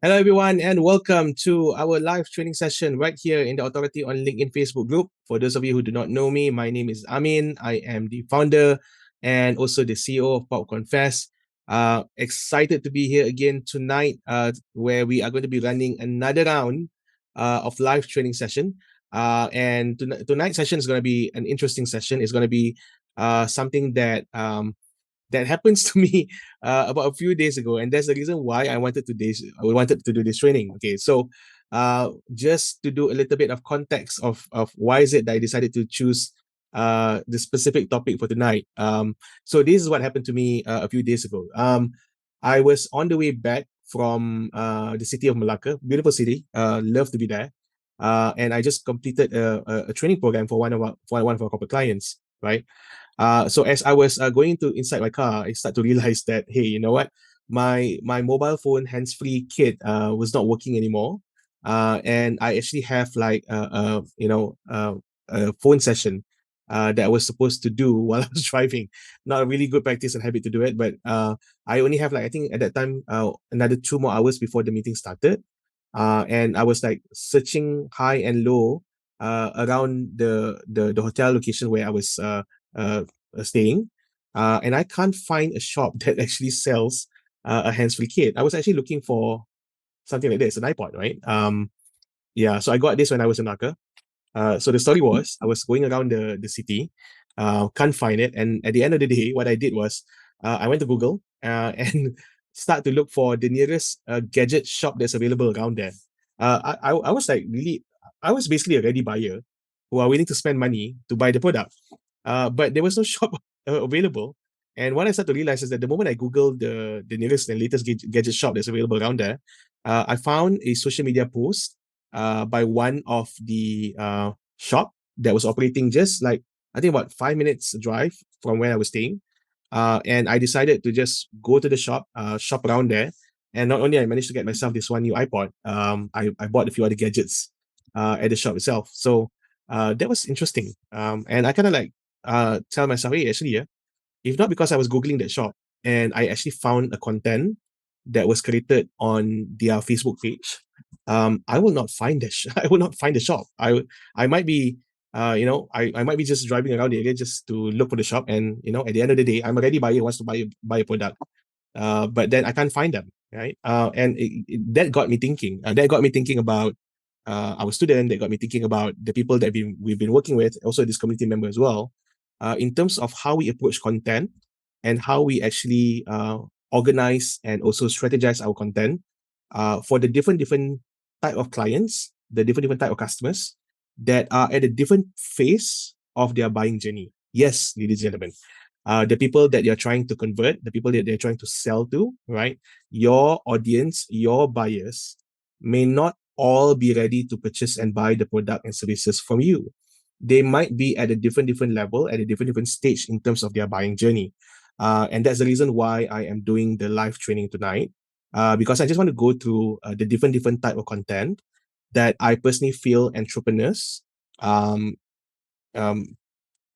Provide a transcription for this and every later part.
Hello, everyone, and welcome to our live training session right here in the Authority on LinkedIn Facebook group. For those of you who do not know me, my name is Amin. I am the founder and also the CEO of POPCONfest. Excited to be here again tonight, where we are going to be running another round of live training session. And tonight's session is going to be an interesting session. It's going to be something that happens to me about a few days ago, and that's the reason why I wanted to do this training. Okay, so just to do a little bit of context of why is it that I decided to choose the specific topic for tonight. So this is what happened to me a few days ago. I was on the way back from the city of Malacca, beautiful city, love to be there. And I just completed a training program for one of our corporate clients, right? So as I was going to inside my car, I start to realize that, hey, you know what? My mobile phone hands-free kit was not working anymore. And I actually have like a phone session that I was supposed to do while I was driving. Not a really good practice and habit to do it, but I only have like, I think at that time another 2 more hours before the meeting started. And I was like searching high and low around the hotel location where I was staying, and I can't find a shop that actually sells a hands-free kit. I was actually looking for something like this, an iPod, right? Yeah, so I got this when I was in Malacca. So the story was I was going around the city, can't find it, and at the end of the day, what I did was I went to Google and start to look for the nearest gadget shop that's available around there. I was like really, I was basically a ready buyer who are willing to spend money to buy the product. But there was no shop available. And what I started to realize is that the moment I Googled the nearest and latest gadget shop that's available around there, I found a social media post by one of the shop that was operating just like, I think about 5 minutes drive from where I was staying. And I decided to just go to the shop, shop around there. And not only I managed to get myself this one new iPod, I bought a few other gadgets at the shop itself. So that was interesting. And I kind of like tell myself, hey, actually, yeah, if not because I was Googling that shop and I actually found a content that was created on their Facebook page, I will not find I will not find the shop. I might be I might be just driving around the area just to look for the shop, and at the end of the day, I'm a ready buyer who wants to buy a product. But then I can't find them, right? And that got me thinking. That got me thinking about our student. That got me thinking about the people that we've been working with, also this community member as well, in terms of how we approach content and how we actually organize and also strategize our content for the different type of clients, the different type of customers that are at a different phase of their buying journey. Yes, ladies and gentlemen, the people that you're trying to convert, the people that they're trying to sell to, right? Your audience, your buyers may not all be ready to purchase and buy the product and services from you. They might be at a different level, at a different stage in terms of their buying journey. And that's the reason why I am doing the live training tonight, because I just want to go through the different type of content that I personally feel entrepreneurs, um, um,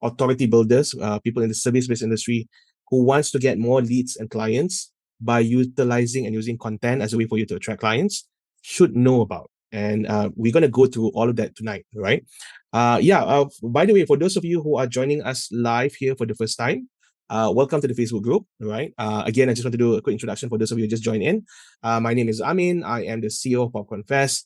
authority builders, people in the service-based industry who wants to get more leads and clients by utilizing and using content as a way for you to attract clients should know about. And we're going to go through all of that tonight, right? By the way, for those of you who are joining us live here for the first time, welcome to the Facebook group, right? Again, I just want to do a quick introduction for those of you who just joined in. My name is Amin. I am the CEO of POPCONfest.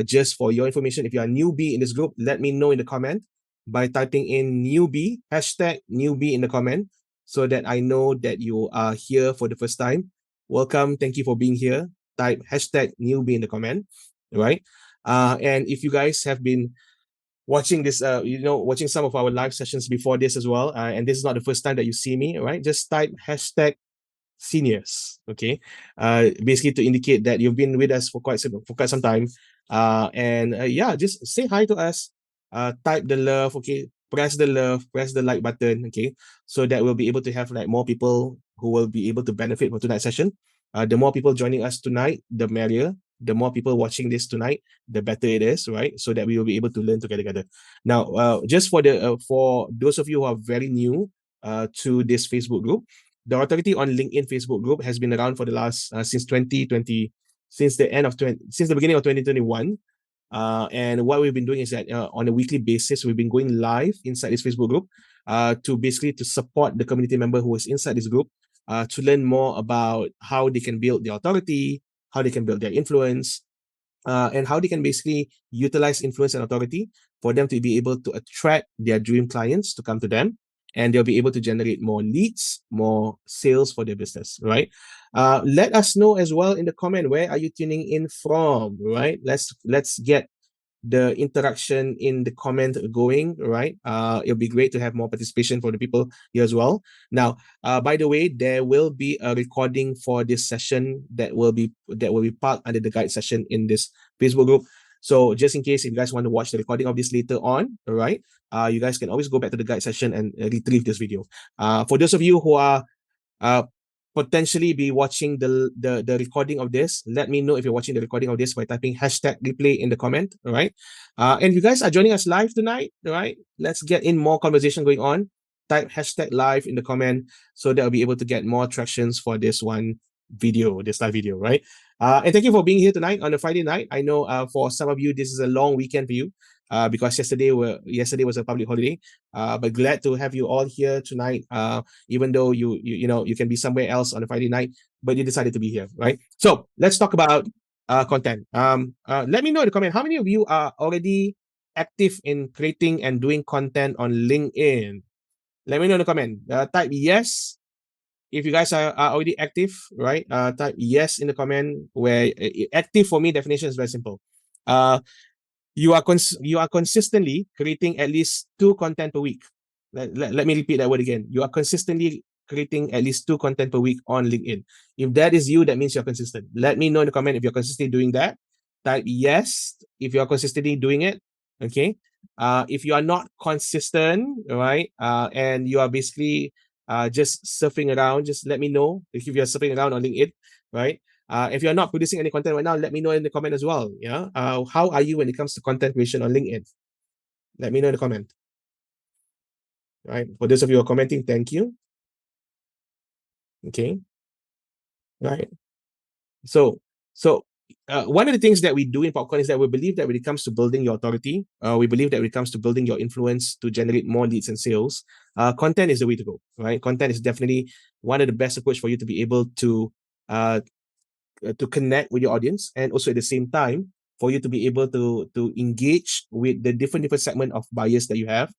Just for your information, if you are a newbie in this group, let me know in the comment by typing in newbie, #newbie in the comment, so that I know that you are here for the first time. Welcome. Thank you for being here. Type #newbie in the comment, right? And if you guys have been watching this, watching some of our live sessions before this as well, and this is not the first time that you see me, right? Just type #seniors, okay? Basically to indicate that you've been with us for quite some time. Just say hi to us. Type the love, okay? Press the love, press the like button, okay? So that we'll be able to have like more people who will be able to benefit from tonight's session. The more people joining us tonight, the merrier. The more people watching this tonight, the better it is, right? So that we will be able to learn together. Now, just for those of you who are very new to this Facebook group, the Authority on LinkedIn Facebook group has been around for the last since 2020, since the beginning of 2021. And what we've been doing is that on a weekly basis, we've been going live inside this Facebook group to basically to support the community member who is inside this group to learn more about how they can build their authority, how they can build their influence, and how they can basically utilize influence and authority for them to be able to attract their dream clients to come to them, and they'll be able to generate more leads, more sales for their business, right? Let us know as well in the comment, where are you tuning in from, right? Let's get the interaction in the comment going, right? It'll be great to have more participation for the people here as well. Now, by the way, there will be a recording for this session that will be part under the guide session in this Facebook group. So just in case if you guys want to watch the recording of this later on, all right, you guys can always go back to the guide session and retrieve this video. For those of you who are uh, potentially be watching the recording of this, let me know if you're watching the recording of this by typing hashtag replay in the comment, all right? And if you guys are joining us live tonight, all right, let's get in more conversation going on. Type hashtag live in the comment so that I'll be able to get more tractions for this live video, right? And thank you for being here tonight on a Friday night. I know for some of you, this is a long weekend for you because yesterday was a public holiday. But glad to have you all here tonight. Even though you know you can be somewhere else on a Friday night, but you decided to be here, right? So let's talk about content. Let me know in the comment how many of you are already active in creating and doing content on LinkedIn. Let me know in the comment. Type yes if you guys are already active, right? Type yes in the comment. Where active for me definition is very simple. You are consistently creating at least 2 content per week. Let me repeat that word again. You are consistently creating at least 2 content per week on LinkedIn. If that is you, that means you're consistent. Let me know in the comment if you're consistently doing that. Type yes if you're consistently doing it. Okay. If you are not consistent, right, and you are basically just surfing around, just let me know if you're surfing around on LinkedIn, right? If you're not producing any content right now, let me know in the comment as well. Yeah. How are you when it comes to content creation on LinkedIn? Let me know in the comment. Right. For those of you who are commenting, thank you. Okay. Right. So one of the things that we do in Popcorn is that we believe that when it comes to building your authority, we believe that when it comes to building your influence to generate more leads and sales, content is the way to go, right? Content is definitely one of the best approach for you to be able to connect with your audience, and also at the same time for you to be able to engage with the different segment of buyers that you have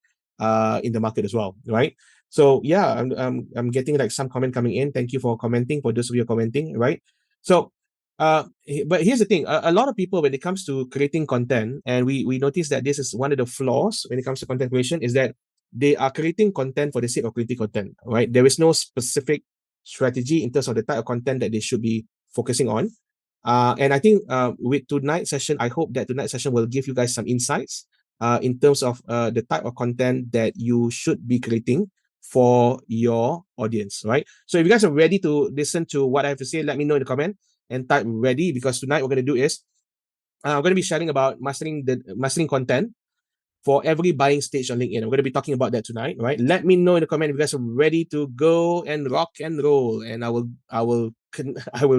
in the market as well, right? So yeah, I'm getting like some comment coming in. Thank you for commenting, for those of you who are commenting, right? So but here's the thing, a lot of people when it comes to creating content, and we notice that this is one of the flaws when it comes to content creation, is that they are creating content for the sake of creating content, right? There is no specific strategy in terms of the type of content that they should be focusing on. And I think with tonight's session, I hope that tonight's session will give you guys some insights in terms of the type of content that you should be creating for your audience, right? So if you guys are ready to listen to what I have to say, let me know in the comment and type ready, because tonight what we're going to do is I'm going to be sharing about mastering content for every buying stage on LinkedIn. I'm going to be talking about that tonight, right? Let me know in the comment if you guys are ready to go and rock and roll, and I will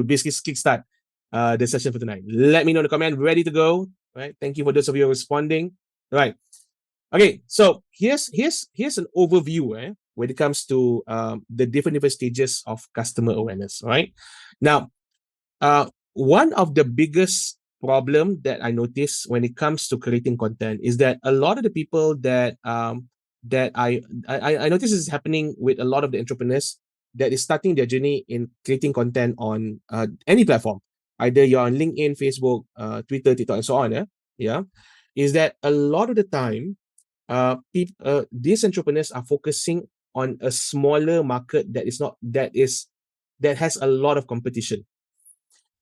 basically kickstart the session for tonight. Let me know in the comment, ready to go, right? Thank you for those of you responding, right? Okay, so here's an overview when it comes to the different stages of customer awareness, right? Now, one of the biggest problem that I notice when it comes to creating content is that a lot of the people that I notice is happening with a lot of the entrepreneurs that is starting their journey in creating content on any platform, either you're on LinkedIn, Facebook, Twitter, TikTok, and so on. Yeah, is that a lot of the time, these entrepreneurs are focusing on a smaller market that has a lot of competition,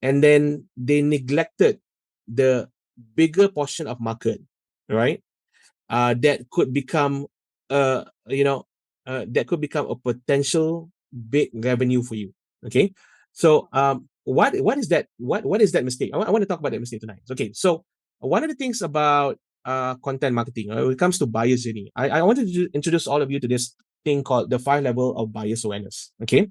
and then they neglected the bigger portion of market, right? That could become that could become a potential big revenue for you. Okay, so what is that? What is that mistake? I want to talk about that mistake tonight. Okay, so one of the things about content marketing when it comes to buyer's journey, I wanted to introduce all of you to this thing called the 5 level of buyer's awareness. Okay,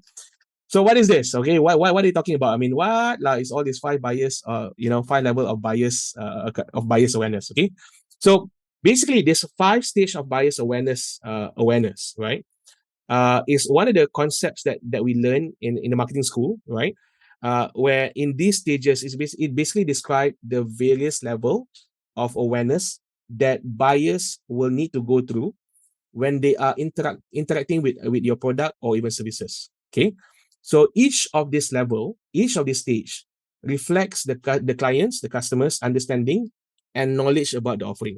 So what is this? Okay, what are you talking about? I mean, what like is all these five bias, five level of bias awareness? Okay, so basically, this five stage of bias awareness, right? Is one of the concepts that we learn in the marketing school, right? Where in these stages, it basically describes the various level of awareness that buyers will need to go through when they are interacting with your product or even services. Okay, so each of this stage reflects the clients, the customers' understanding and knowledge about the offering.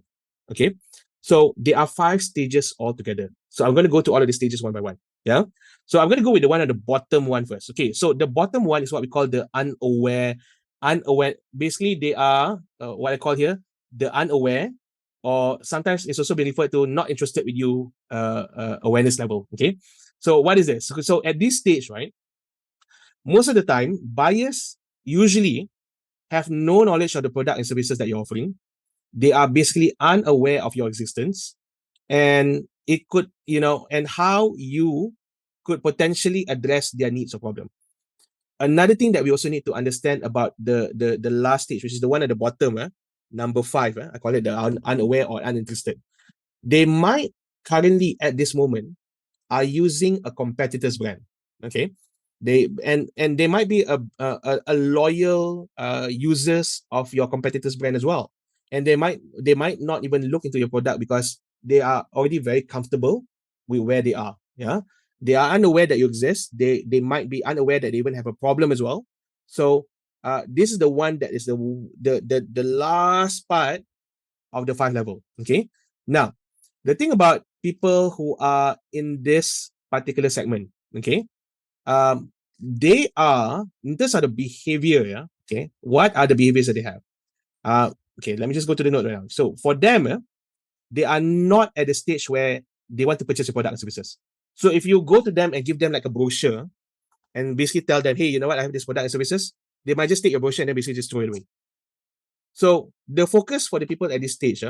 Okay, so there are five stages altogether. So I'm going to go to all of the stages one by one. Yeah. So I'm going to go with the one at the bottom one first. Okay. So the bottom one is what we call the unaware. Unaware. Basically, they are what I call here the unaware, or sometimes it's also been referred to not interested with you awareness level. Okay. So what is this? So at this stage, right? Most of the time, buyers usually have no knowledge of the product and services that you're offering. They are basically unaware of your existence, and it could, and how you could potentially address their needs or problem. Another thing that we also need to understand about the last stage, which is the one at the bottom, number 5, I call it the unaware or uninterested. They might currently at this moment are using a competitor's brand. Okay, and they might be a loyal users of your competitor's brand as well, and they might not even look into your product because they are already very comfortable with where they are. Yeah, they are unaware that you exist. They might be unaware that they even have a problem as well. So this is the one that is the last part of the 5 level. Okay, now the thing about people who are in this particular segment, okay, they are in terms of the behavior. Yeah, okay, what are the behaviors that they have? Okay, let me just go to the note right now. So for them, they are not at the stage where they want to purchase your product and services. So if you go to them and give them like a brochure and basically tell them, hey, you know what, I have this product and services, they might just take your brochure and then basically just throw it away. So the focus for the people at this stage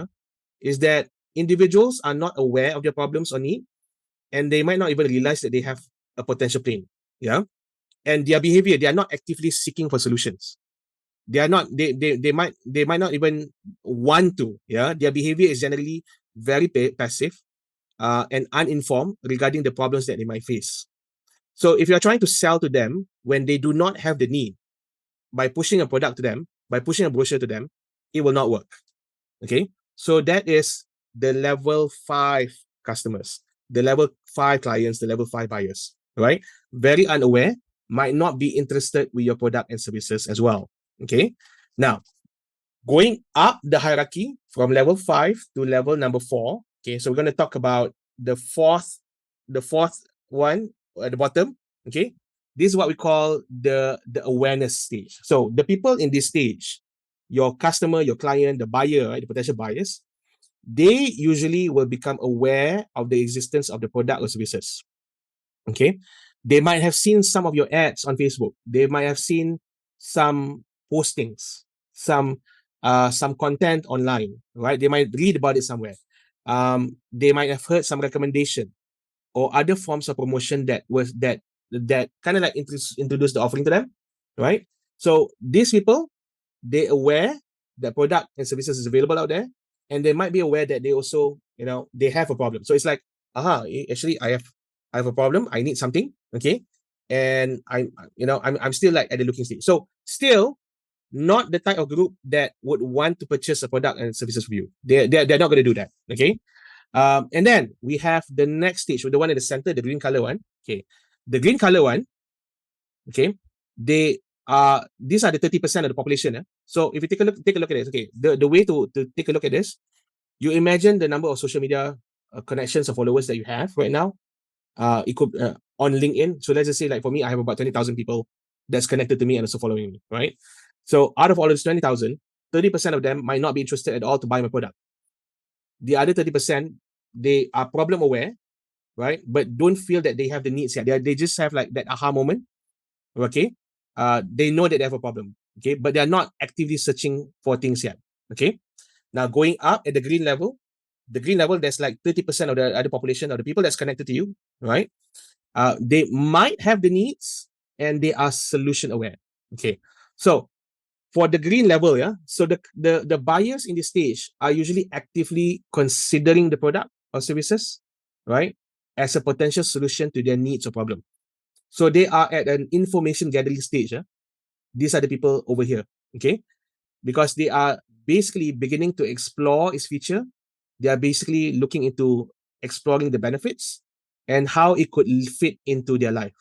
is that individuals are not aware of their problems or need, and they might not even realize that they have a potential pain. Yeah. And their behavior, they are not actively seeking for solutions. They are not, they might not even want to. Yeah. Their behavior is generally very passive and uninformed regarding the problems that they might face. So if you're trying to sell to them when they do not have the need, by pushing a product to them, by pushing a brochure to them, it will not work. Okay. So that is the level 5 customers, the level 5 clients, the level 5 buyers, right? Very unaware, might not be interested with your product and services as well. Okay. Now, going up the hierarchy from level 5 to level number 4. Okay. So we're going to talk about the fourth one at the bottom. Okay. This is what we call the awareness stage. So the people in this stage, your customer, your client, the buyer, right, the potential buyers, they usually will become aware of the existence of the product or services. Okay. They might have seen some of your ads on Facebook. They might have seen some postings, some content online, right? They might read about it somewhere. They might have heard some recommendation or other forms of promotion that kind of like introduce the offering to them, right? So these people, they aware that product and services is available out there, and they might be aware that they also, they have a problem. So it's like, actually, I have a problem. I need something, okay, and I'm still like at the looking stage. So still not the type of group that would want to purchase a product and services from you. They're not going to do that, okay. And then we have the next stage with the one at the center, the green color one. Okay, the green color one, okay, they these are the 30% of the population. So if you take a look at this, okay, the way to take a look at this, you imagine the number of social media connections or followers that you have right now. It could on LinkedIn. So let's just say, like, for me, I have about 20,000 people that's connected to me and also following me, right? So out of all of those 20,000, 30% of them might not be interested at all to buy my product. The other 30%, they are problem aware, right? But don't feel that they have the needs yet. They just have like that aha moment. Okay. They know that they have a problem. Okay. But they're not actively searching for things yet. Okay. Now going up at the green level, there's like 30% of the other population of the people that's connected to you, right? They might have the needs, and they are solution aware. Okay, so for the green level, so the buyers in this stage are usually actively considering the product or services, right, as a potential solution to their needs or problem. So they are at an information gathering stage. These are the people over here, okay, because they are basically beginning to explore its feature. They are basically looking into exploring the benefits and how it could fit into their life.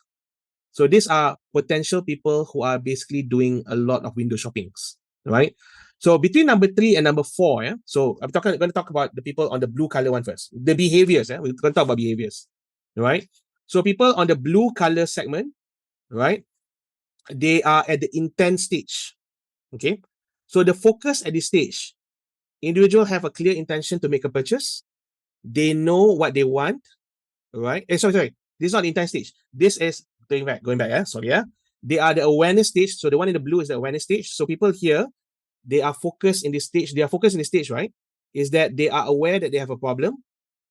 So these are potential people who are basically doing a lot of window shoppings, right? So between number 3 and number 4, so I'm going to talk about the people on the blue color one first. The behaviors, we're going to talk about behaviors, right? So people on the blue color segment, right? They are at the intent stage, okay? So the focus at this stage, individual have a clear intention to make a purchase. They know what they want, right? Sorry. This is not the intent stage. This is going back. Sorry. They are the awareness stage. So the one in the blue is the awareness stage. So people here, they are focused in this stage. They are focused in this stage, right? Is that they are aware that they have a problem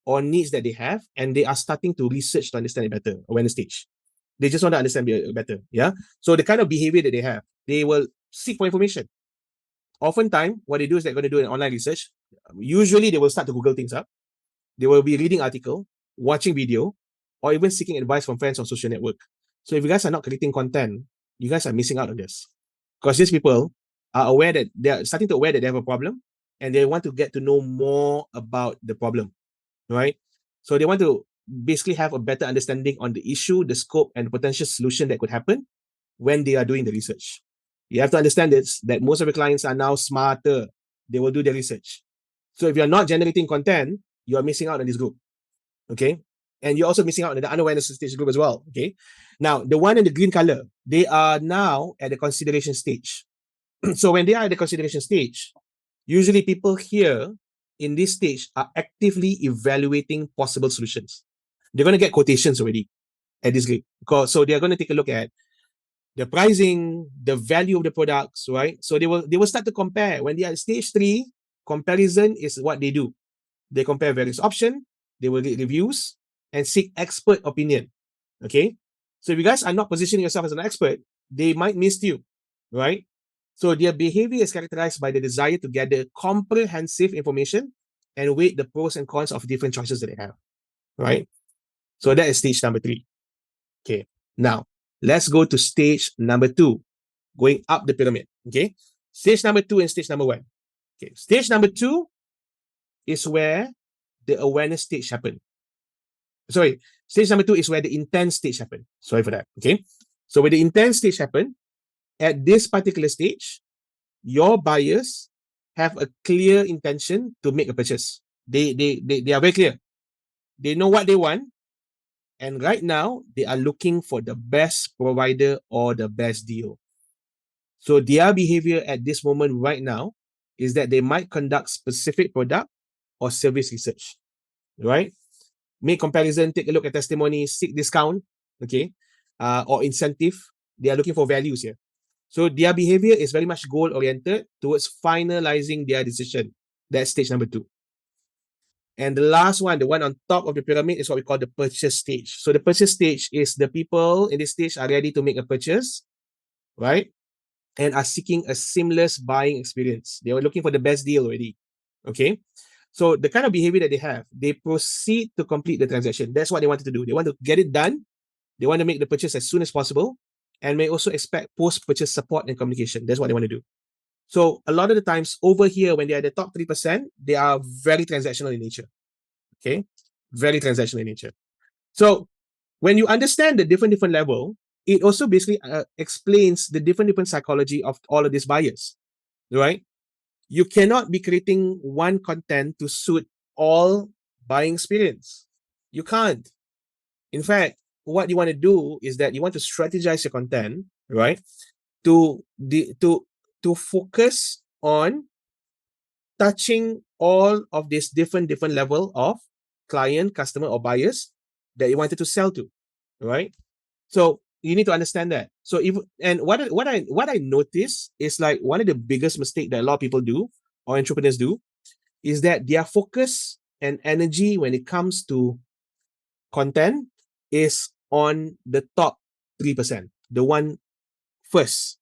or needs that they have, and they are starting to research to understand it better. Awareness stage. They just want to understand better. Yeah. So the kind of behavior that they have, they will seek for information. Oftentimes, what they do is they're going to do an online research. Usually, they will start to Google things up. They will be reading article, watching video, or even seeking advice from friends on social network. So if you guys are not creating content, you guys are missing out on this. Because these people are aware that they're starting to aware that they have a problem, and they want to get to know more about the problem, right? So they want to basically have a better understanding on the issue, the scope, and the potential solution that could happen when they are doing the research. You have to understand this, that most of the clients are now smarter. They will do the research. So if you're not generating content, you are missing out on this group. Okay. And you're also missing out on the unawareness stage group as well. Okay. Now, the one in the green color, they are now at the consideration stage. So when they are at the consideration stage, usually people here in this stage are actively evaluating possible solutions. They're going to get quotations already at this grade. So they're going to take a look at the pricing, the value of the products, right? So they will start to compare. When they are at stage 3, comparison is what they do. They compare various options, they will read reviews, and seek expert opinion. Okay? So if you guys are not positioning yourself as an expert, they might miss you, right? So their behavior is characterized by the desire to gather comprehensive information and weigh the pros and cons of different choices that they have, right? So that is stage number 3. Okay. Now, let's go to stage number 2, going up the pyramid. Okay. Stage number 2 and stage number 1. Okay. Stage number 2 is where the awareness stage happen. Sorry, stage number 2 is where the intent stage happen. Sorry for that. Okay. So when the intent stage happen, at this particular stage, your buyers have a clear intention to make a purchase. They are very clear. They know what they want. And right now, they are looking for the best provider or the best deal. So their behavior at this moment right now is that they might conduct specific product or service research, right? Make comparison, take a look at testimony, seek discount, okay, or incentive. They are looking for values here. So their behavior is very much goal oriented towards finalizing their decision. That's stage number 2. And the last one, the one on top of the pyramid, is what we call the purchase stage. So the purchase stage is the people in this stage are ready to make a purchase, right? And are seeking a seamless buying experience. They are looking for the best deal already. Okay. So the kind of behavior that they have, they proceed to complete the transaction. That's what they wanted to do. They want to get it done. They want to make the purchase as soon as possible, and may also expect post-purchase support and communication. That's what they want to do. So a lot of the times over here, when they are the top 3%, they are very transactional in nature. Okay. Very transactional in nature. So when you understand the different level, it also basically explains the different psychology of all of these buyers, right? You cannot be creating one content to suit all buying experience. You can't. In fact, what you want to do is that you want to strategize your content, right? To focus on touching all of these different level of client, customer, or buyers that you wanted to sell to, right? So you need to understand that. So what I notice is like one of the biggest mistake that a lot of people do or entrepreneurs do is that their focus and energy when it comes to content is on the top 3%. the one first,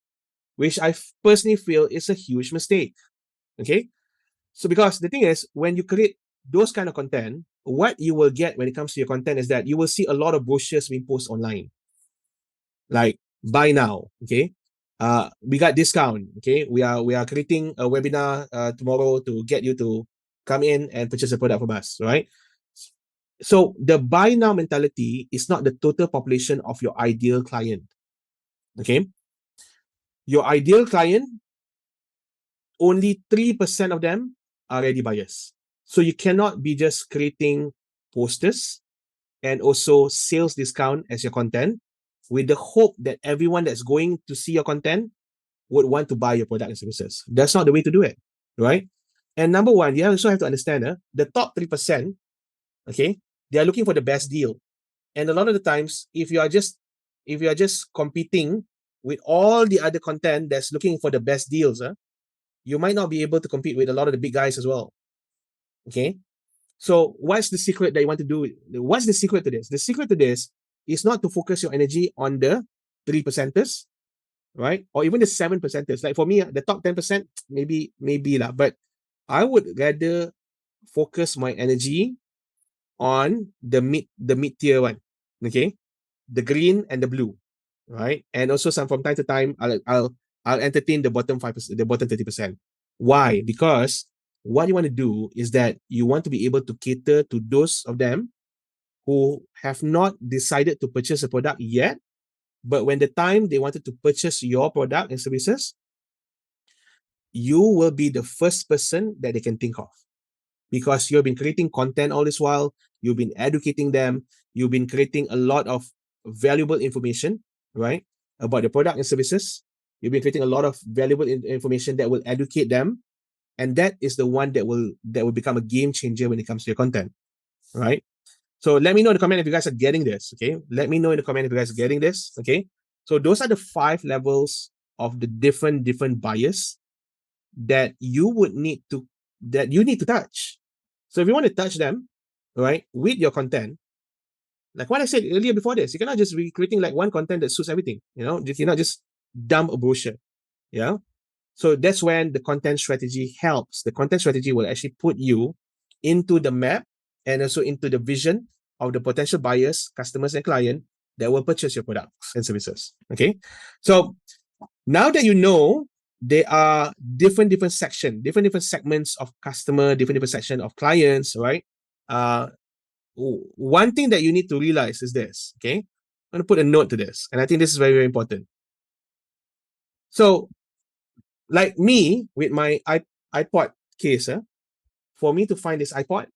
which I personally feel is a huge mistake. Okay. So because the thing is, when you create those kind of content, what you will get when it comes to your content is that you will see a lot of brochures being posted online. Like buy now. Okay. We got discount. Okay. We are creating a webinar tomorrow to get you to come in and purchase a product from us, right? So the buy now mentality is not the total population of your ideal client. Okay. Your ideal client, only 3% of them are ready buyers. So you cannot be just creating posters and also sales discount as your content with the hope that everyone that's going to see your content would want to buy your product and services. That's not the way to do it, right? And number one, you also have to understand the top 3%, okay, they are looking for the best deal. And a lot of the times, if you are just competing with all the other content that's looking for the best deals, you might not be able to compete with a lot of the big guys as well. Okay. So what's the secret that you want to do? What's the secret to this? The secret to this is not to focus your energy on the 3%ers, right? Or even the 7%ers. Like for me, the top 10%, maybe lah. But I would rather focus my energy on the mid tier one. Okay. The green and the blue. Right. And also some from time to time, I'll entertain the bottom 5%, the bottom 30%. Why? Because what you want to do is that you want to be able to cater to those of them who have not decided to purchase a product yet, but when the time they wanted to purchase your product and services, you will be the first person that they can think of, because you've been creating content all this while, you've been educating them, you've been creating a lot of valuable information, right, about the product and services. You've been creating a lot of valuable information that will educate them, and that is the one that will become a game changer when it comes to your content, right? So let me know in the comment if you guys are getting this. Okay, let me know in the comment if you guys are getting this. Okay, so those are the 5 levels of the different buyers that you need to touch. So if you want to touch them, right, with your content, like what I said earlier before this, you cannot just be creating like one content that suits everything. You cannot just dump a brochure. Yeah. So that's when the content strategy helps. The content strategy will actually put you into the map and also into the vision of the potential buyers, customers, and client that will purchase your products and services. Okay. So now that you know there are different segments of customer, different section of clients, right? One thing that you need to realize is this. Okay, I'm going to put a note to this, and I think this is very, very important. So like me with my iPod case, for me to find this iPod,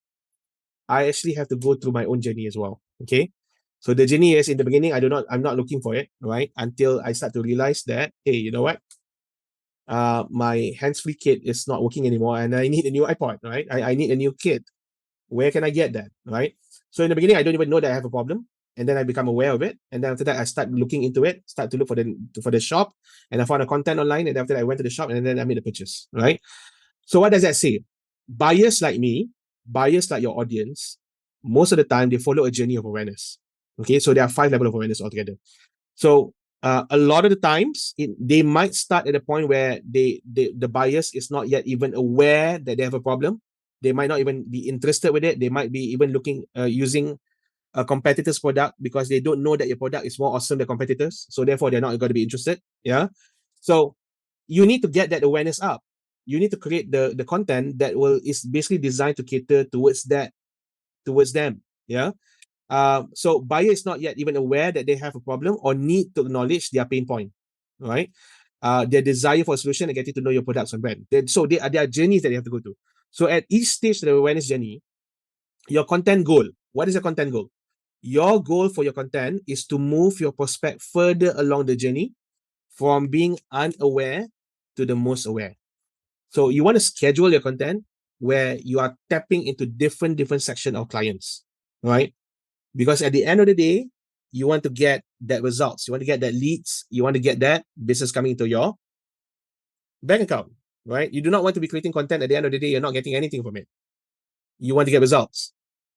I actually have to go through my own journey as well. Okay. So the journey is, in the beginning, I'm not looking for it, right? Until I start to realize that, hey, you know what? My hands-free kit is not working anymore, and I need a new iPod, right? I need a new kit. Where can I get that, right? So in the beginning, I don't even know that I have a problem, and then I become aware of it, and then after that, I start looking into it, start to look for the shop, and I found the content online, and after that, I went to the shop, and then I made a purchase, right? So what does that say? Buyers like me, buyers like your audience, most of the time they follow a journey of awareness. Okay, so there are 5 levels of awareness altogether. So a lot of the times they might start at a point where the buyers is not yet even aware that they have a problem. They might not even be interested with it. They might be even looking using a competitor's product because they don't know that your product is more awesome than competitors. So therefore, they're not going to be interested. Yeah. So you need to get that awareness up. You need to create the content that is basically designed to cater towards them. Yeah. So buyer is not yet even aware that they have a problem or need to acknowledge their pain point, right? Their desire for a solution and getting to know your products and brand. So there are journeys that you have to go to. So at each stage of the awareness journey, your content goal. What is your content goal? Your goal for your content is to move your prospect further along the journey from being unaware to the most aware. So you want to schedule your content where you are tapping into different section of clients, right? Because at the end of the day, you want to get that results. You want to get that leads. You want to get that business coming into your bank account, right? You do not want to be creating content at the end of the day. You're not getting anything from it. You want to get results.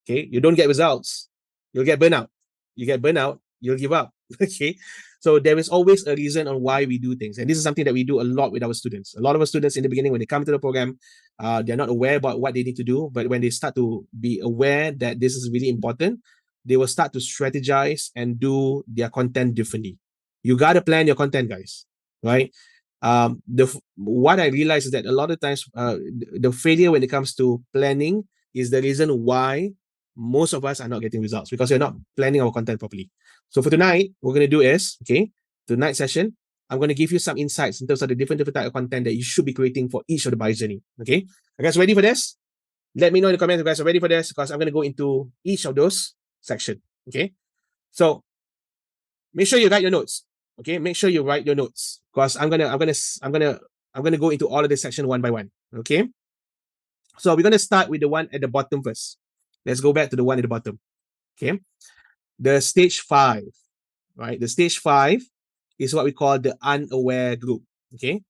Okay. You don't get results, you'll get burnout. You get burnout, you'll give up. Okay. So there is always a reason on why we do things. And this is something that we do a lot with our students. A lot of our students in the beginning, when they come to the program, they're not aware about what they need to do. But when they start to be aware that this is really important, they will start to strategize and do their content differently. You got to plan your content, guys, right? What I realize is that a lot of times the failure when it comes to planning is the reason why most of us are not getting results, because we're not planning our content properly. So for tonight, what we're going to do is, okay, tonight session, I'm going to give you some insights in terms of the different type of content that you should be creating for each of the buyer's journey. Okay, you guys ready for this? Let me know in the comments if you guys are ready for this, because I'm going to go into each of those sections. Okay, so make sure you write your notes. Okay, make sure you write your notes, because I'm gonna go into all of this section one by one. Okay, so we're gonna start with the one at the bottom first. Let's go back to the one at the bottom. Okay, the stage 5, right? The stage 5 is what we call the unaware group. Okay,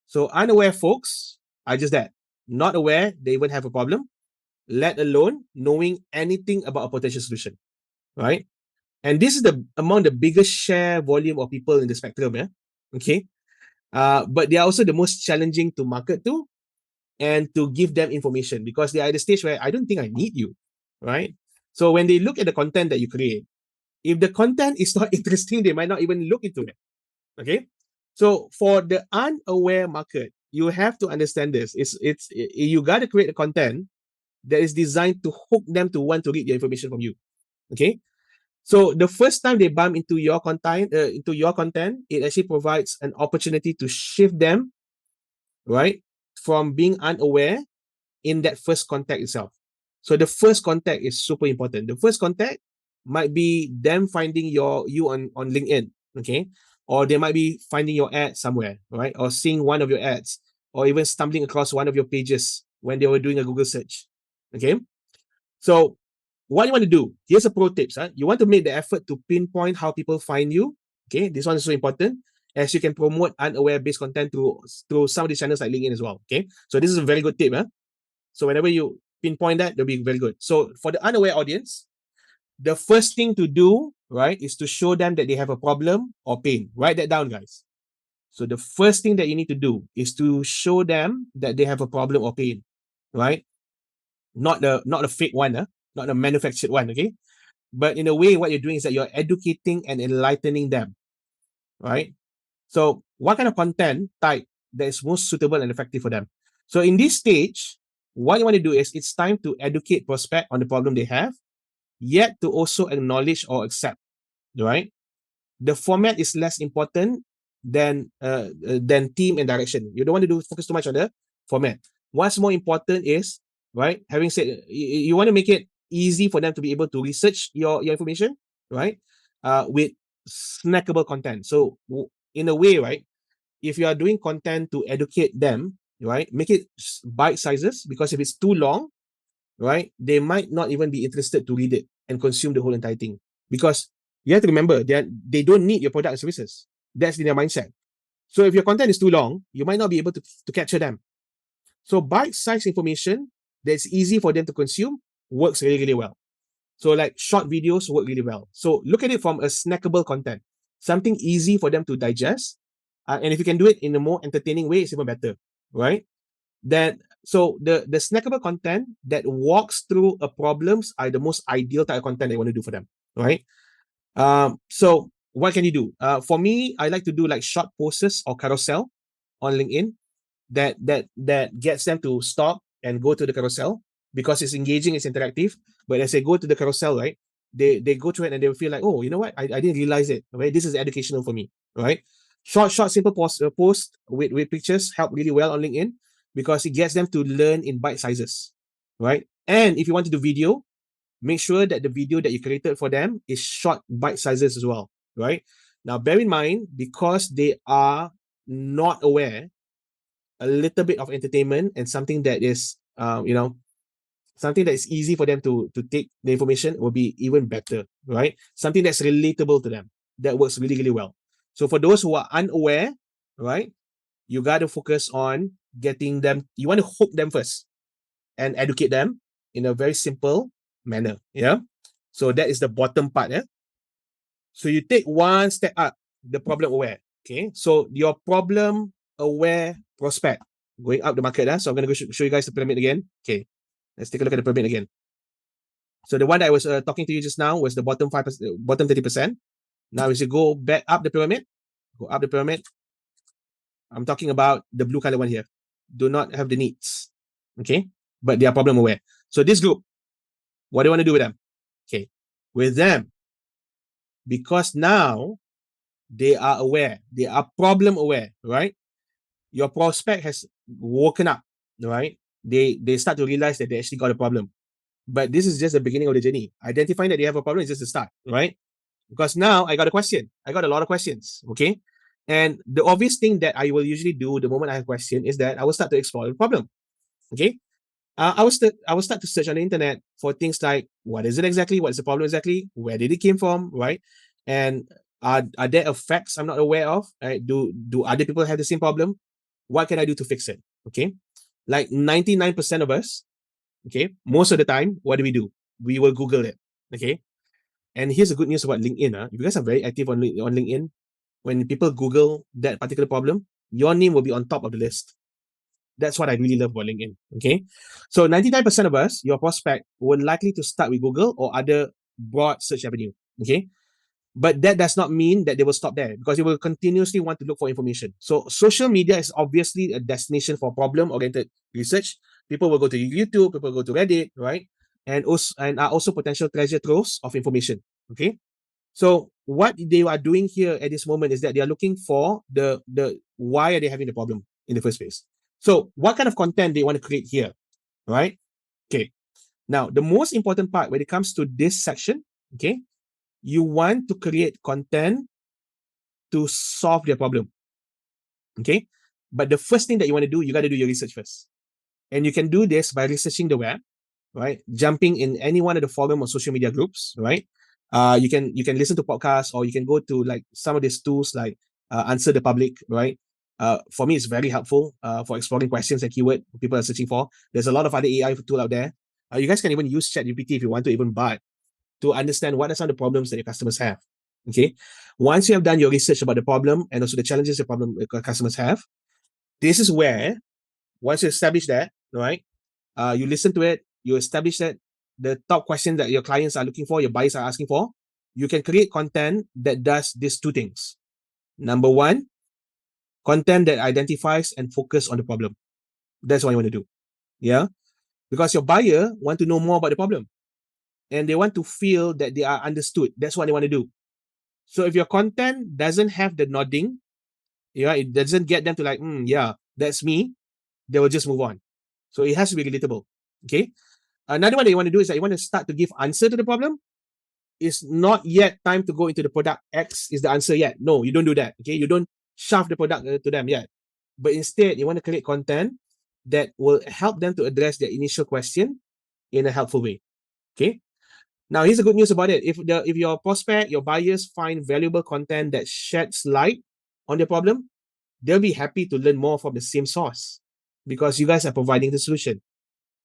so unaware folks are just that, not aware they even have a problem, let alone knowing anything about a potential solution, right? And this is among the biggest share volume of people in the spectrum, yeah. Okay. But they are also the most challenging to market to and to give them information, because they are at the stage where I don't think I need you, right? So when they look at the content that you create, if the content is not interesting, they might not even look into it. Okay. So for the unaware market, you have to understand this. You got to create a content that is designed to hook them to want to read your information from you. Okay. So the first time they bump into your content, it actually provides an opportunity to shift them, right, from being unaware in that first contact itself. So the first contact is super important. The first contact might be them finding you on LinkedIn, okay, or they might be finding your ad somewhere, right, or seeing one of your ads, or even stumbling across one of your pages when they were doing a Google search, okay. So what you want to do, here's a pro tips. You want to make the effort to pinpoint how people find you. Okay, this one is so important, as you can promote unaware based content through some of these channels like LinkedIn as well. Okay, so this is a very good tip. So whenever you pinpoint that, they'll be very good. So for the unaware audience, the first thing to do, right, is to show them that they have a problem or pain. Write that down, guys. So the first thing that you need to do is to show them that they have a problem or pain, right? Not the fake one, not the manufactured one, okay? But in a way, what you're doing is that you're educating and enlightening them, right? So what kind of content type that is most suitable and effective for them? So in this stage, what you want to do is it's time to educate prospect on the problem they have, yet to also acknowledge or accept, right? The format is less important than theme and direction. You don't want to focus too much on the format. What's more important is, right, having said, you want to make it easy for them to be able to research your information, right, with snackable content. So in a way, right, if you are doing content to educate them, right, make it bite sizes, because if it's too long, right, they might not even be interested to read it and consume the whole entire thing, because you have to remember they don't need your product and services. That's in their mindset. So if your content is too long, you might not be able to capture them. So bite-sized information that's easy for them to consume works really, really well. So like short videos work really well. So look at it from a snackable content, something easy for them to digest. And if you can do it in a more entertaining way, it's even better, right? So the snackable content that walks through a problems are the most ideal type of content they want to do for them, right? So what can you do? For me, I like to do like short posts or carousel on LinkedIn that gets them to stop and go to the carousel, because it's engaging, it's interactive. But as they go to the carousel, right, they go through it and they feel like, oh, you know what? I didn't realize it. Right, this is educational for me, right? Short, simple post with pictures help really well on LinkedIn, because it gets them to learn in bite sizes, right? And if you want to do video, make sure that the video that you created for them is short bite sizes as well, right? Now, bear in mind, because they are not aware, a little bit of entertainment and something that is, something that is easy for them to take the information will be even better, right? Something that's relatable to them, that works really, really well. So for those who are unaware, right, you got to focus on getting them. You want to hook them first and educate them in a very simple manner. Yeah. So that is the bottom part. Yeah. So you take one step up. the problem aware. Okay, so your problem aware prospect going up the market. So I'm going to go show you guys the pyramid again. Okay, let's take a look at the pyramid again. So the one that I was talking to you just now was the bottom 5%, bottom 30%. Now as you go back up the pyramid, go up the pyramid. I'm talking about the blue color one here. Do not have the needs. Okay, but they are problem aware. So this group, what do you want to do with them? Okay, with them, because now they are aware, they are problem aware, right? Your prospect has woken up, right? They start to realize that they actually got a problem. But this is just the beginning of the journey. Identifying that they have a problem is just the start, right? Because now I got a question. I got a lot of questions, okay? And the obvious thing that I will usually do the moment I have a question is that I will start to explore the problem, okay? I will start to search on the internet for things like what is it exactly, what is the problem exactly, where did it came from, right? And are there effects I'm not aware of? Right? Do other people have the same problem? What can I do to fix it? Okay, like 99% of us, okay, most of the time, what do? We will Google it. Okay, and here's the good news about LinkedIn. If you guys are very active on LinkedIn, when people Google that particular problem, your name will be on top of the list. That's what I really love about LinkedIn. Okay. So 99% of us, your prospect, will likely to start with Google or other broad search avenue. Okay. But that does not mean that they will stop there because they will continuously want to look for information. So social media is obviously a destination for problem-oriented research. People will go to YouTube, people will go to Reddit, right? And are also potential treasure troves of information. Okay. So what they are doing here at this moment is that they are looking for the why are they having the problem in the first place. So what kind of content they want to create here, right? Okay. Now the most important part when it comes to this section, okay, you want to create content to solve their problem, okay. But the first thing that you want to do, you got to do your research first, and you can do this by researching the web, right? Jumping in any one of the forum or social media groups, right? You can listen to podcasts or you can go to like some of these tools like Answer the Public, right? For me, it's very helpful for exploring questions and keyword people are searching for. There's a lot of other AI tool out there. You guys can even use ChatGPT if you want to even buy to understand what are some of the problems that your customers have. Okay. Once you have done your research about the problem and also the challenges your problem customers have, this is where once you establish that, right? You listen to it, you establish that the top question that your clients are looking for, your buyers are asking for, you can create content that does these two things. Number one, content that identifies and focus on the problem. That's what you want to do. Yeah. Because your buyer want to know more about the problem and they want to feel that they are understood. That's what they want to do. So if your content doesn't have the nodding, yeah, it doesn't get them to like, yeah, that's me, they will just move on. So it has to be relatable. Okay. Another one that you want to do is that you want to start to give answer to the problem. It's not yet time to go into the product X is the answer yet. No, you don't do that. Okay. You don't shove the product to them yet. But instead, you want to create content that will help them to address their initial question in a helpful way. Okay. Now, here's the good news about it. If your prospect, your buyers find valuable content that sheds light on their problem, they'll be happy to learn more from the same source because you guys are providing the solution.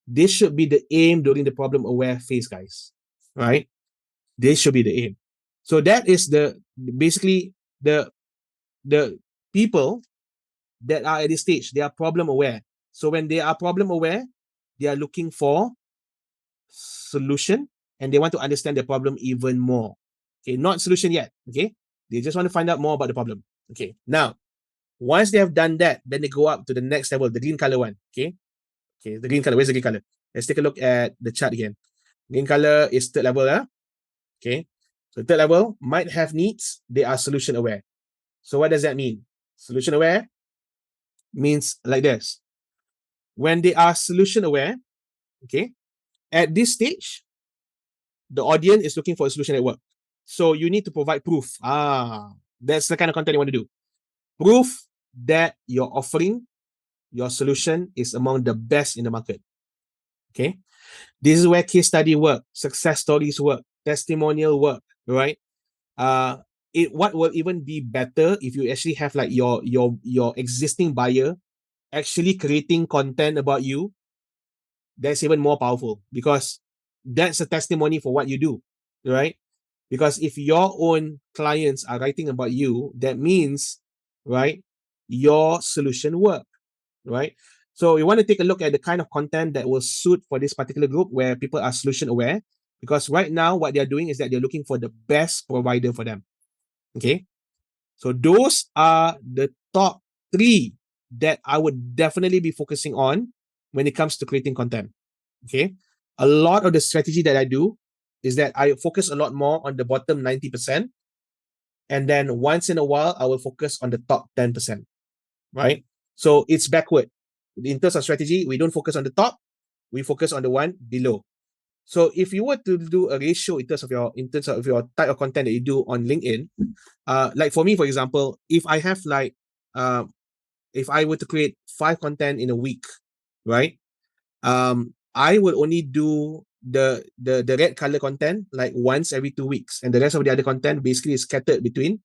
This should be the aim during the problem aware phase, guys. Right? This should be the aim. So that is the basically the people that are at this stage. They are problem aware. So when they are problem aware, they are looking for solution and they want to understand the problem even more. Okay, not solution yet. Okay, they just want to find out more about the problem. Okay, now once they have done that, then they go up to the next level, the green color one. Okay, the green color. Where's the green color? Let's take a look at the chart again. Green color is third level. Okay, so third level might have needs. They are solution aware. So what does that mean? Solution aware means like this. When they are solution aware, okay, at this stage, the audience is looking for a solution at work. So you need to provide proof. That's the kind of content you want to do. Proof that your offering, your solution is among the best in the market. Okay. This is where case study work, success stories work, testimonial work, right? What will even be better if you actually have like your existing buyer actually creating content about you. That's even more powerful because that's a testimony for what you do, right? Because if your own clients are writing about you, that means, right, your solution work, right? So you want to take a look at the kind of content that will suit for this particular group where people are solution aware. Because right now, what they're doing is that they're looking for the best provider for them. Okay. So those are the top 3 that I would definitely be focusing on when it comes to creating content. Okay. A lot of the strategy that I do is that I focus a lot more on the bottom 90%. And then once in a while, I will focus on the top 10%. Right. So it's backward. In terms of strategy, we don't focus on the top, we focus on the one below. So if you were to do a ratio in terms of your type of content that you do on LinkedIn, like for me, for example, if I have like if I were to create 5 content in a week, right? I will only do the red color content like once every 2 weeks, and the rest of the other content basically is scattered between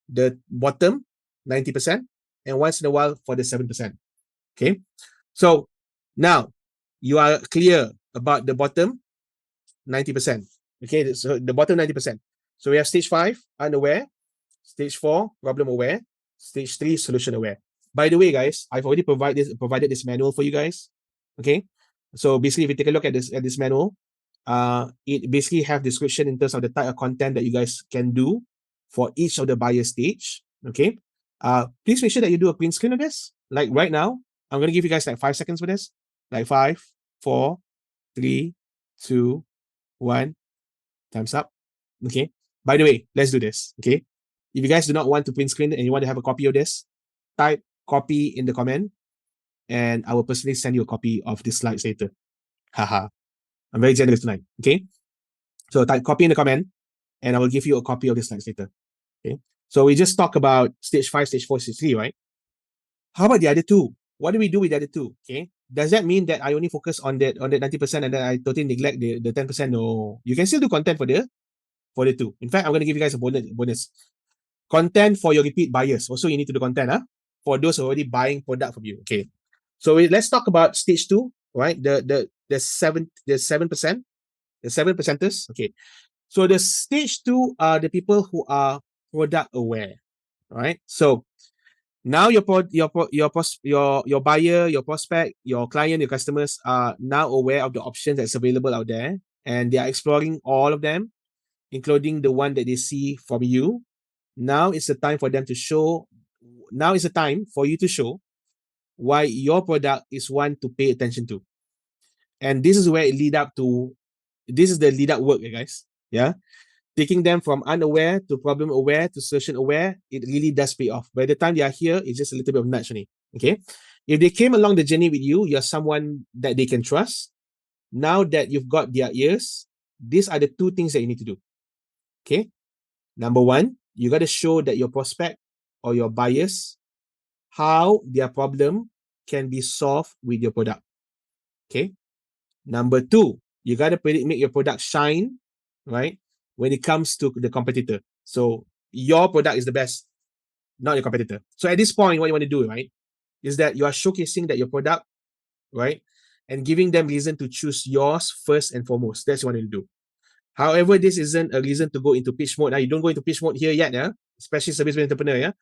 the bottom 90% and once in a while for the 7%. Okay, so now you are clear about the bottom 90%. Okay, so the bottom 90%. So we have stage 5, unaware, stage 4, problem aware, stage 3, solution aware. By the way, guys, I've already provided this manual for you guys. Okay, so basically, if you take a look at this manual, it basically have description in terms of the type of content that you guys can do for each of the buyer stage. Okay, please make sure that you do a print screen of this. Like right now, I'm gonna give you guys like 5 seconds for this. Like 5, 4, 3, 2, 1. Time's up. Okay. By the way, let's do this. Okay. If you guys do not want to print screen and you want to have a copy of this, type copy in the comment and I will personally send you a copy of this slides later. Haha. I'm very generous tonight. Okay. So type copy in the comment and I will give you a copy of this slides later. Okay. So we just talked about stage 5, stage 4, stage 3, right? How about the other 2? What do we do with the other 2? Okay. Does that mean that I only focus on that 90% and then I totally neglect the 10%? No. You can still do content for the 2. In fact, I'm going to give you guys a bonus. Content for your repeat buyers. Also, you need to do content for those who are already buying product from you. Okay. So let's talk about stage 2, right? The 7%, the 7 percenters. Okay. So the stage 2 are the people who are product aware, right? So now your buyer, your prospect, your client, your customers are now aware of the options that's available out there, and they are exploring all of them, including the one that they see from you. Now is the time for them to show. Now is the time for you to show why your product is one to pay attention to. And this is where it lead up to. This is the lead up work, guys. Yeah, taking them from unaware to problem aware to solution aware. It really does pay off. By the time they are here, it's just a little bit of nudge only. Okay, if they came along the journey with you, you're someone that they can trust. Now that you've got their ears, these are the 2 things that you need to do. Okay, number 1, you got to show that your prospect or your buyers how their problem can be solved with your product. Okay. Number 2, you got to make your product shine, right? When it comes to the competitor. So your product is the best, not your competitor. So at this point, what you want to do, right, is that you are showcasing that your product, right, and giving them reason to choose yours first and foremost. That's what you want to do. However, this isn't a reason to go into pitch mode. Now, you don't go into pitch mode here yet, yeah? Especially service entrepreneur, yeah?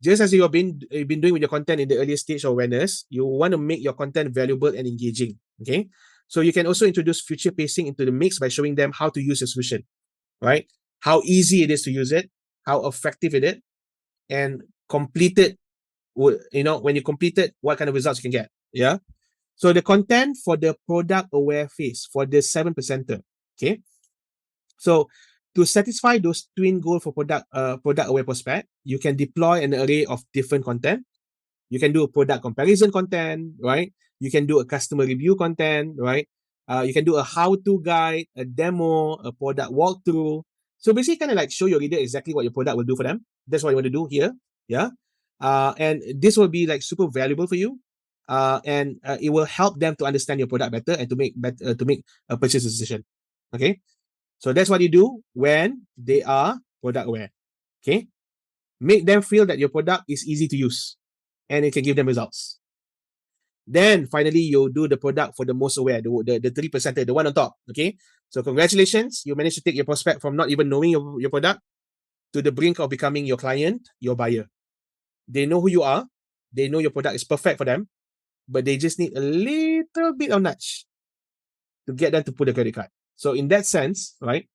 Just as you've been doing with your content in the earlier stage of awareness, you want to make your content valuable and engaging. Okay. So you can also introduce future pacing into the mix by showing them how to use your solution, right? How easy it is to use it, how effective it is, and complete it. When you complete it, what kind of results you can get. Yeah. So the content for the product aware phase for the 7%. Okay. So to satisfy those twin goals for product aware prospect, you can deploy an array of different content. You can do a product comparison content, right? You can do a customer review content, right? You can do a how-to guide, a demo, a product walkthrough. So basically, kind of like show your reader exactly what your product will do for them. That's what you want to do here, yeah. And this will be like super valuable for you, and it will help them to understand your product better and to make a purchase decision. Okay, so that's what you do when they are product aware. Okay, make them feel that your product is easy to use and it can give them results. Then finally, you do the product for the most aware, the 3%, the one on top. Okay. So congratulations, you managed to take your prospect from not even knowing your product to the brink of becoming your client, your buyer. They know who you are. They know your product is perfect for them, but they just need a little bit of nudge to get them to pull the credit card. So in that sense, right,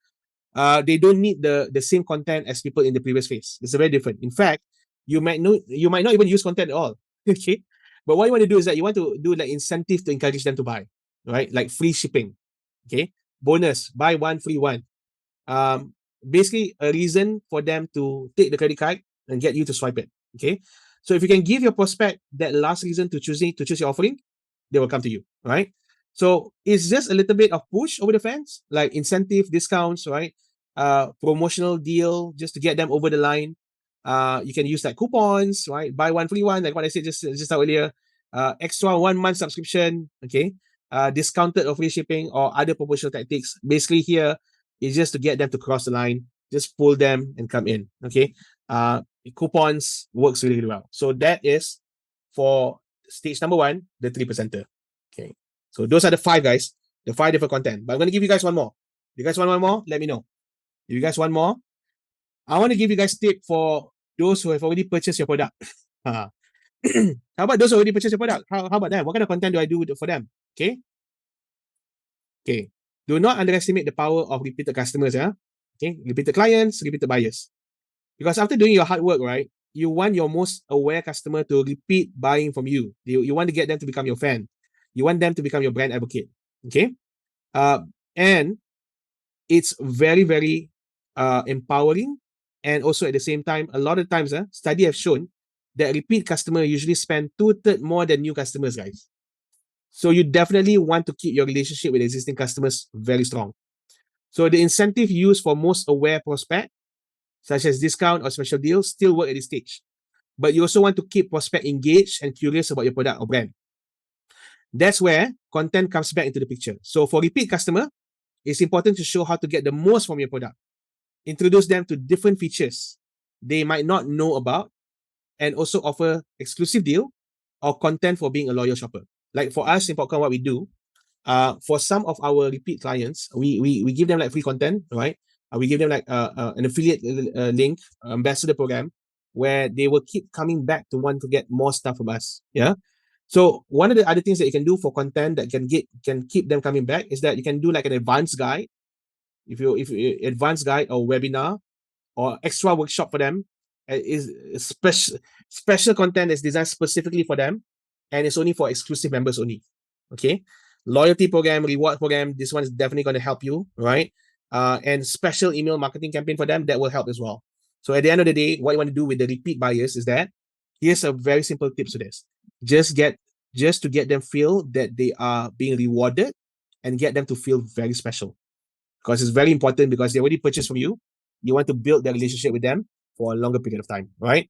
they don't need the same content as people in the previous phase. It's very different. In fact, you might not even use content at all. Okay. But what you want to do is that you want to do like incentive to encourage them to buy, right? Like free shipping. Okay. Bonus, buy one, free one. Um, Basically a reason for them to take the credit card and get you to swipe it. Okay. So if you can give your prospect that last reason to choose your offering, they will come to you, right? So it's just a little bit of push over the fence, like incentive, discounts, right? Promotional deal just to get them over the line. You can use like coupons, right? Buy one free one, like what I said just earlier. Extra 1 month subscription, okay? Discounted or free shipping or other promotional tactics. Basically here is just to get them to cross the line, just pull them and come in, okay? Coupons works really, really well. So that is for stage number 1, the 3%er. Okay. So those are the 5 guys, the 5 different content. But I'm going to give you guys one more. You guys want one more? Let me know. If you guys want more, I want to give you guys tip for those who have already purchased your product. How about those who already purchased your product? How about them? What kind of content do I do for them? Okay. Okay. Do not underestimate the power of repeated customers. Yeah. Okay. Repeated clients, repeated buyers. Because after doing your hard work, right, you want your most aware customer to repeat buying from you. You want to get them to become your fan. You want them to become your brand advocate. Okay. And it's very, very empowering. And also at the same time, a lot of times, study have shown that repeat customer usually spend 2/3 more than new customers, guys. So you definitely want to keep your relationship with existing customers very strong. So the incentive used for most aware prospect, such as discount or special deals, still work at this stage. But you also want to keep prospect engaged and curious about your product or brand. That's where content comes back into the picture. So for repeat customer, it's important to show how to get the most from your product. Introduce them to different features they might not know about, and also offer exclusive deal or content for being a loyal shopper. Like for us in POPCON, what we do, for some of our repeat clients, we give them like free content, right? We give them like an affiliate link, ambassador program, where they will keep coming back to want to get more stuff from us. Yeah. So one of the other things that you can do for content that can keep them coming back is that you can do like an advanced guide. If you advanced guide or webinar or extra workshop for them, is special content that's designed specifically for them, and it's only for exclusive members only. Okay. Loyalty program, reward program, this one is definitely going to help you, right? And special email marketing campaign for them, that will help as well. So at the end of the day, what you want to do with the repeat buyers is that here's a very simple tips to this. Just to get them feel that they are being rewarded and get them to feel very special, because it's very important, because they already purchased from you. You want to build their relationship with them for a longer period of time, right?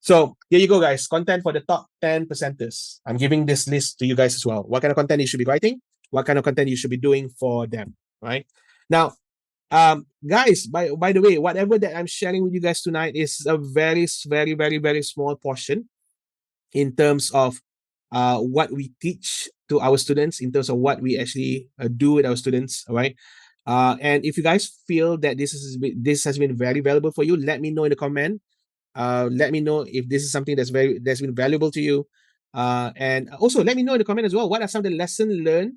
So here you go, guys. Content for the top 10 percenters. I'm giving this list to you guys as well. What kind of content you should be writing? What kind of content you should be doing for them, right? Now, guys, by the way, whatever that I'm sharing with you guys tonight is a very, very, very, very small portion in terms of what we teach to our students, in terms of what we actually do with our students, all right? And if you guys feel that this has been very valuable for you, let me know in the comment. Let me know if this is something that's been valuable to you. And also let me know in the comment as well, what are some of the lessons learned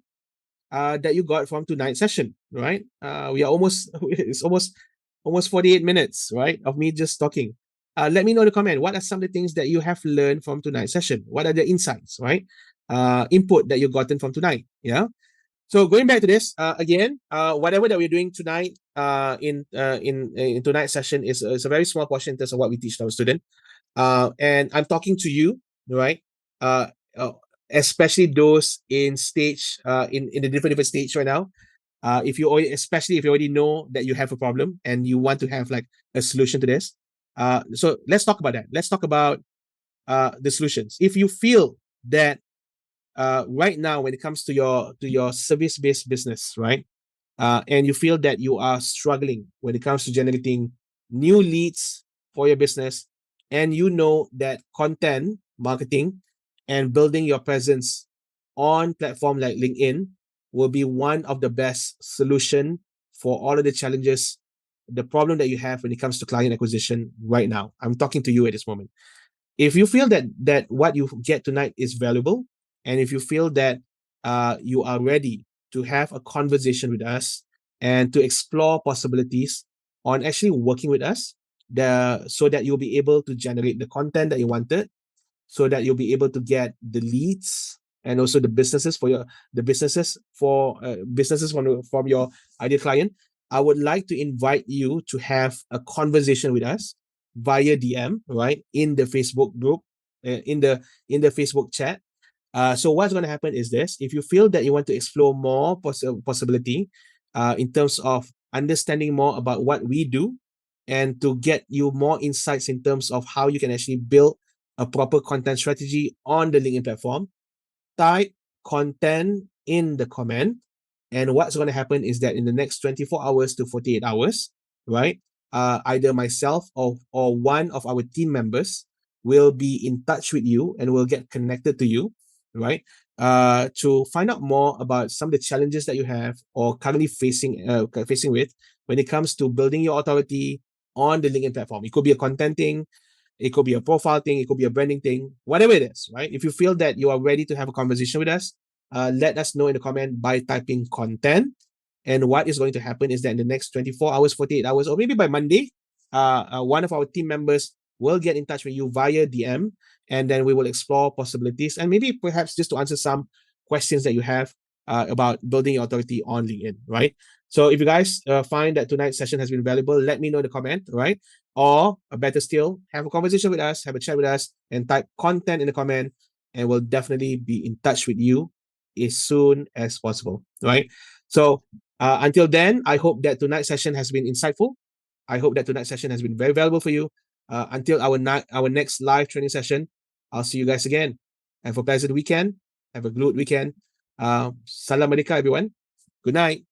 that you got from tonight's session, right? We are it's almost 48 minutes, right, of me just talking. Let me know in the comment, what are some of the things that you have learned from tonight's session? What are the insights, right? Input that you've gotten from tonight, yeah? So going back to this, again, whatever that we're doing tonight in tonight's session is a very small portion in terms of what we teach our student. And I'm talking to you, right? Uh, uh, Especially those in stage, in the different stage right now. Especially if you already know that you have a problem and you want to have like a solution to this. So let's talk about that. Let's talk about the solutions. If you feel that right now, when it comes to your service-based business, right, and you feel that you are struggling when it comes to generating new leads for your business, and you know that content marketing and building your presence on platform like LinkedIn will be one of the best solution for all of the challenges, the problem that you have when it comes to client acquisition right now. I'm talking to you at this moment. If you feel that what you get tonight is valuable, and if you feel that you are ready to have a conversation with us and to explore possibilities on actually working with us, so that you'll be able to generate the content that you wanted, so that you'll be able to get the leads and also the businesses for your the businesses for businesses from your ideal client. I would like to invite you to have a conversation with us via DM, right, in the Facebook group, in the Facebook chat. So what's going to happen is this: if you feel that you want to explore more possibility in terms of understanding more about what we do, and to get you more insights in terms of how you can actually build a proper content strategy on the LinkedIn platform, type content in the comment. And what's going to happen is that in the next 24 hours to 48 hours, right, either myself or one of our team members will be in touch with you and will get connected to you, right, to find out more about some of the challenges that you have or currently facing with when it comes to building your authority on the LinkedIn platform. It could be a content thing, it could be a profile thing, it could be a branding thing, whatever it is, right? If you feel that you are ready to have a conversation with us, let us know in the comment by typing content. And what is going to happen is that in the next 24 hours, 48 hours, or maybe by Monday, one of our team members will get in touch with you via DM, and then we will explore possibilities and maybe perhaps just to answer some questions that you have about building your authority on LinkedIn, right? So if you guys find that tonight's session has been valuable, let me know in the comment, right? Or better still, have a conversation with us, have a chat with us, and type content in the comment, and we'll definitely be in touch with you as soon as possible, right? So until then, I hope that tonight's session has been insightful. I hope that tonight's session has been very valuable for you. Until our next live training session, I'll see you guys again. Have a pleasant weekend. Have a good weekend. Salam America, everyone. Good night.